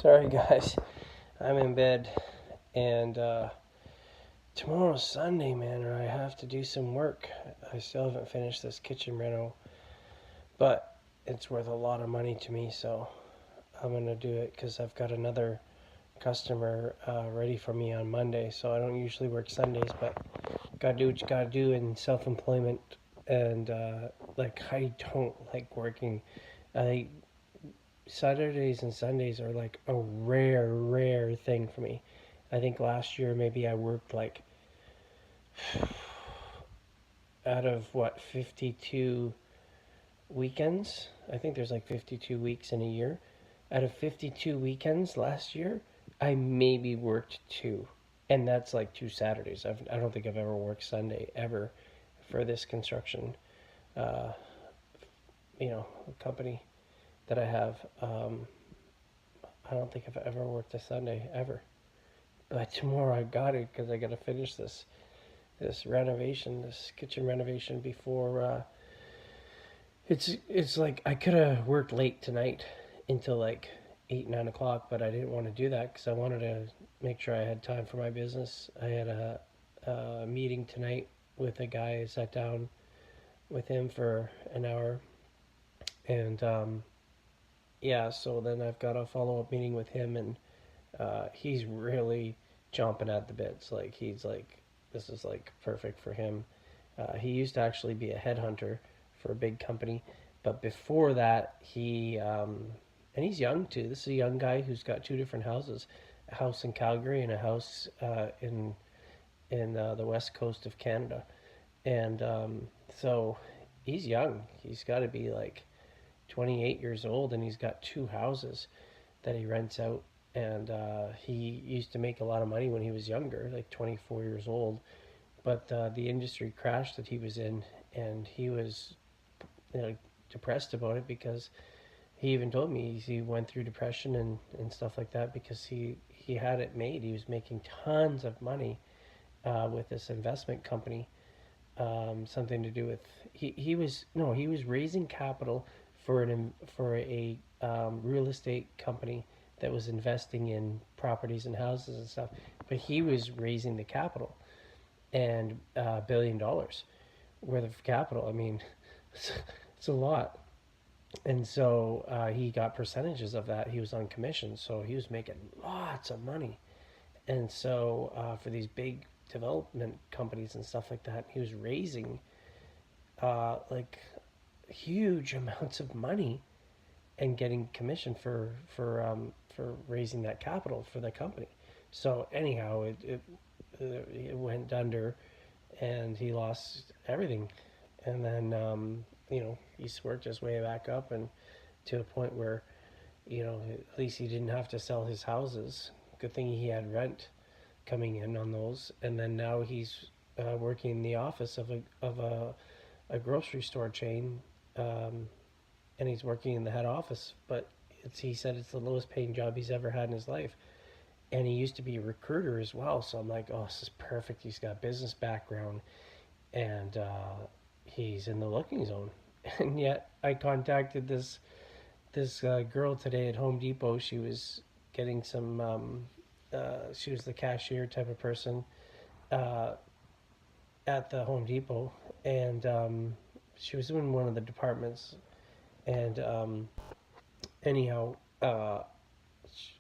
Sorry, guys. I'm in bed, and tomorrow's Sunday, man, and I have to do some work. I still haven't finished this kitchen reno, but it's worth a lot of money to me, so I'm gonna do it because I've got another customer ready for me on Monday. So I don't usually work Sundays, but gotta do what you gotta do in self-employment. And like, I don't like working. I Saturdays and Sundays are like a rare thing for me. I think last year maybe I worked like out of what, 52 weekends. I think there's like 52 weeks in a year. Out of 52 weekends last year, I maybe worked two. And that's like two Saturdays. I don't think I've ever worked Sunday ever for this construction, uh, company that I have. I don't think I've ever worked a Sunday ever. But tomorrow I got it because I got to finish this renovation, this kitchen renovation before. It's like I could have worked late tonight until like 8, 9 o'clock, but I didn't want to do that because I wanted to make sure I had time for my business. I had a meeting tonight with a guy. I sat down with him for an hour, and yeah, so then I've got a follow up meeting with him, and he's really chomping at the bits. Like he's like, this is like perfect for him. He used to actually be a headhunter for a big company, but before that, and he's young too. This is a young guy who's got two different houses, a house in Calgary and a house in the west coast of Canada. And so he's young. He's got to be like 28 years old, and he's got two houses that he rents out. And he used to make a lot of money when he was younger, like 24 years old. But the industry crash that he was in, and he was, you know, depressed about it because he even told me he went through depression and stuff like that because he had it made. He was making tons of money with this investment company, something to do with he was no he was raising capital for a real estate company that was investing in properties and houses and stuff, but he was raising the capital and $1 billion worth of capital. I mean, it's a lot. And so he got percentages of that. He was on commission, so he was making lots of money. And so for these big development companies and stuff like that, he was raising like huge amounts of money and getting commission for raising that capital for the company. So anyhow, it went under, and he lost everything. And then he's worked his way back up, and to a point where at least he didn't have to sell his houses. Good thing he had rent coming in on those. And then now he's working in the office of a grocery store chain, and he's working in the head office. But he said it's the lowest paying job he's ever had in his life. And he used to be a recruiter as well. So I'm like, oh, this is perfect. He's got business background, and he's in the looking zone. And yet I contacted this girl today at Home Depot. She was getting some. She was the cashier type of person uh, at the Home Depot, and she was in one of the departments. And anyhow,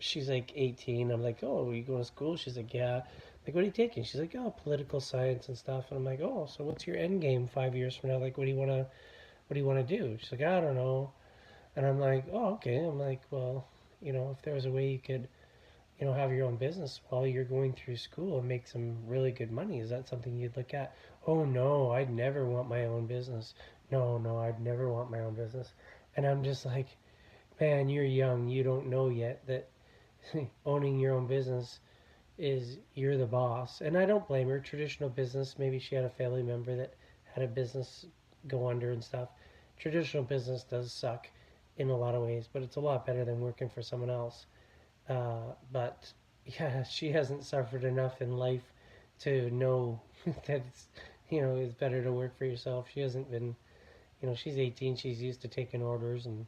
she's like 18. I'm like, oh, are you going to school? She's like, yeah. I'm like, what are you taking? She's like, oh, political science and stuff. And I'm like, oh, so what's your end game 5 years from now? Like, what do you want to do? She's like, I don't know. And I'm like, oh, okay. I'm like, well, if there was a way you could, have your own business while you're going through school and make some really good money, is that something you'd look at? Oh, no, I'd never want my own business. No, no, I'd never want my own business. And I'm just like, man, you're young. You don't know yet that owning your own business is you're the boss. And I don't blame her. Traditional business, maybe she had a family member that had a business go under and stuff. Traditional business does suck in a lot of ways, but it's a lot better than working for someone else. But yeah, she hasn't suffered enough in life to know that it's better to work for yourself. She hasn't been, she's 18. She's used to taking orders and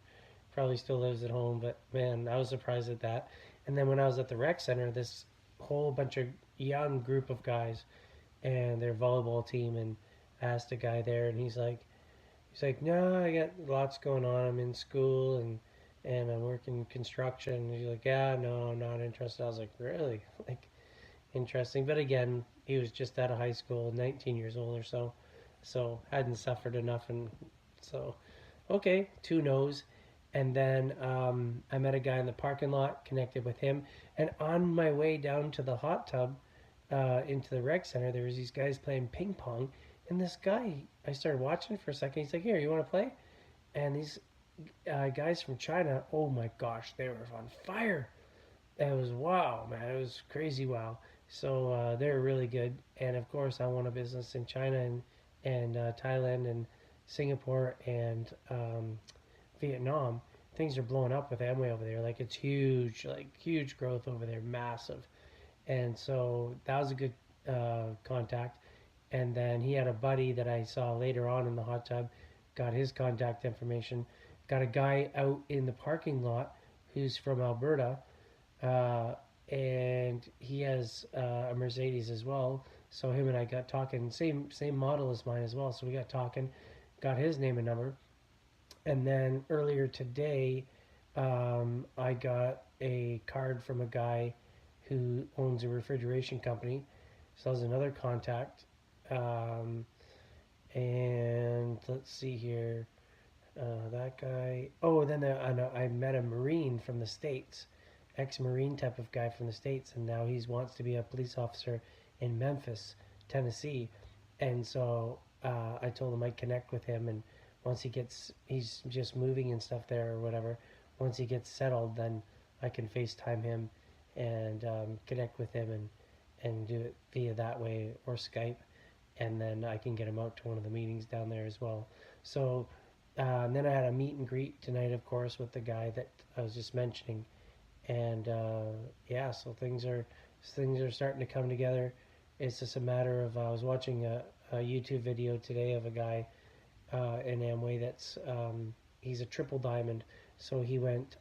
Probably still lives at home, but man, I was surprised at that. And then when I was at the rec center, this whole bunch of young group of guys and their volleyball team, and asked a guy there, and he's like, no, I got lots going on. I'm in school and I'm working construction. And he's like, yeah, no, I'm not interested. I was like, really? Like, interesting. But again, he was just out of high school, 19 years old or so, so hadn't suffered enough, and so okay, two no's. And then I met a guy in the parking lot, connected with him, and on my way down to the hot tub, into the rec center, there was these guys playing ping pong, and this guy, I started watching for a second. He's like, "Here, you want to play?" And these guys from China, oh my gosh, they were on fire. It was wow, man. It was crazy wow. So they're really good, and of course, I want a business in China and Thailand and Singapore and Vietnam. Things are blowing up with Amway over there. Like it's huge, like huge growth over there, massive. And so that was a good contact. And then he had a buddy that I saw later on in the hot tub, got his contact information. Got a guy out in the parking lot who's from Alberta, uh, and he has a Mercedes as well. So him and I got talking, same model as mine as well. So we got talking, got his name and number, and then earlier today, I got a card from a guy who owns a refrigeration company. So that was another contact. Um, and let's see here. That guy. Oh, then I met a Marine from the States, ex-Marine type of guy from the States, and now he wants to be a police officer in Memphis, Tennessee. And so I told him I'd connect with him, and once he's just moving and stuff there or whatever. Once he gets settled, then I can FaceTime him and connect with him and do it via that way or Skype, and then I can get him out to one of the meetings down there as well. So and then I had a meet and greet tonight, of course, with the guy that I was just mentioning, and yeah, so things are starting to come together. It's just a matter of I was watching a YouTube video today of a guy in Amway that's he's a triple diamond, so he went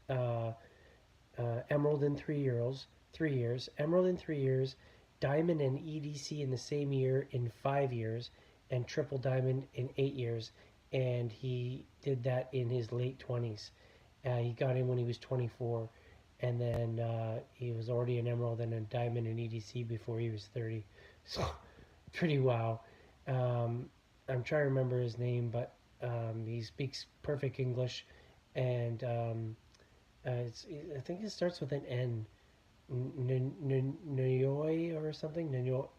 emerald in 3 years, 3 years, emerald in 3 years, diamond and EDC in the same year in 5 years, and triple diamond in 8 years. And he did that in his late 20s. He got in when he was 24, and then he was already an emerald and a diamond in EDC before he was 30. So pretty wow. Um, I'm trying to remember his name, but he speaks perfect English, and I think it starts with an N. Nyoy or something.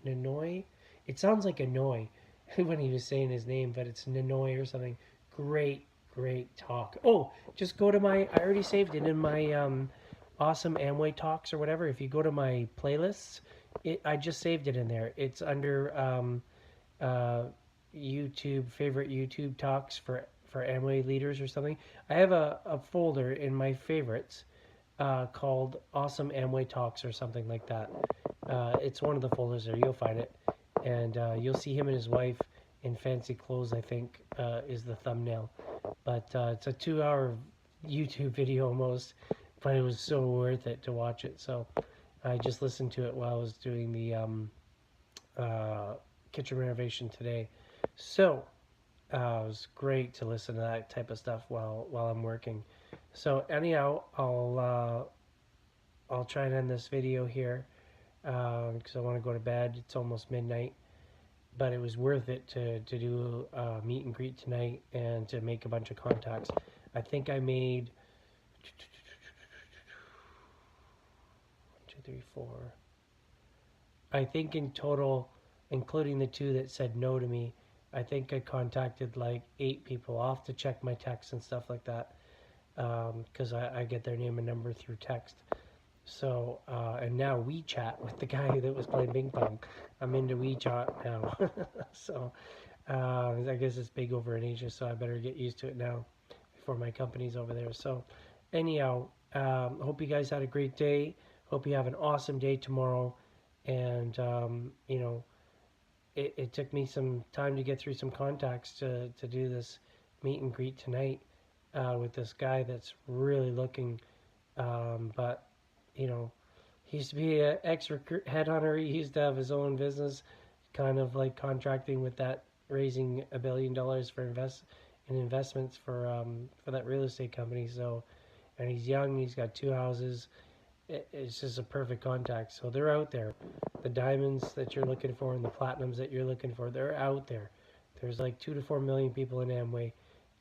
Nanoy. It sounds like a Noi when he was saying his name, but it's Nanoy or something. Great, great talk. Oh, just go to my. I already saved it in my awesome Amway talks or whatever. If you go to my playlists, I just saved it in there. It's under uh, YouTube favorite YouTube talks for Amway leaders or something. I have a folder in my favorites called Awesome Amway Talks or something like that. It's one of the folders there. You'll find it, and you'll see him and his wife in fancy clothes. I think is the thumbnail, but it's a 2 hour YouTube video almost, but it was so worth it to watch it. So I just listened to it while I was doing the kitchen renovation today. So it was great to listen to that type of stuff while I'm working. So anyhow, I'll try and end this video here because I want to go to bed. It's almost midnight, but it was worth it to do a meet and greet tonight and to make a bunch of contacts. I think I made 1, 2, 3, 4. I think in total, including the two that said no to me, I think I contacted like 8 people. I'll have to check my texts and stuff like that because I get their name and number through text. So, and now WeChat with the guy that was playing ping pong. I'm into WeChat now. So, I guess it's big over in Asia, so I better get used to it now before my company's over there. So, anyhow, hope you guys had a great day. Hope you have an awesome day tomorrow. And, it took me some time to get through some contacts to do this meet and greet tonight. with this guy that's really looking, but you know, he used to be an ex headhunter. He used to have his own business, kind of like contracting with that, raising $1 billion for investments for that real estate company. So, and he's young. He's got two houses. It's just a perfect contact. So they're out there. The diamonds that you're looking for and the platinums that you're looking for, they're out there. There's like 2 to 4 million people in Amway,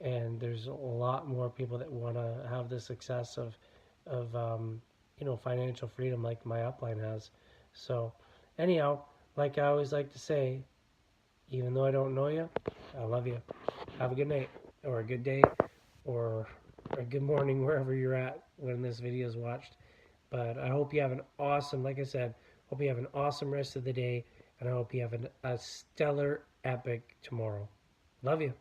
and there's a lot more people that want to have the success of financial freedom like my upline has. So, anyhow, like I always like to say, even though I don't know you, I love you. Have a good night, or a good day, or a good morning wherever you're at when this video is watched. But I hope you have an awesome, like I said, hope you have an awesome rest of the day, and I hope you have a stellar, epic tomorrow. Love you.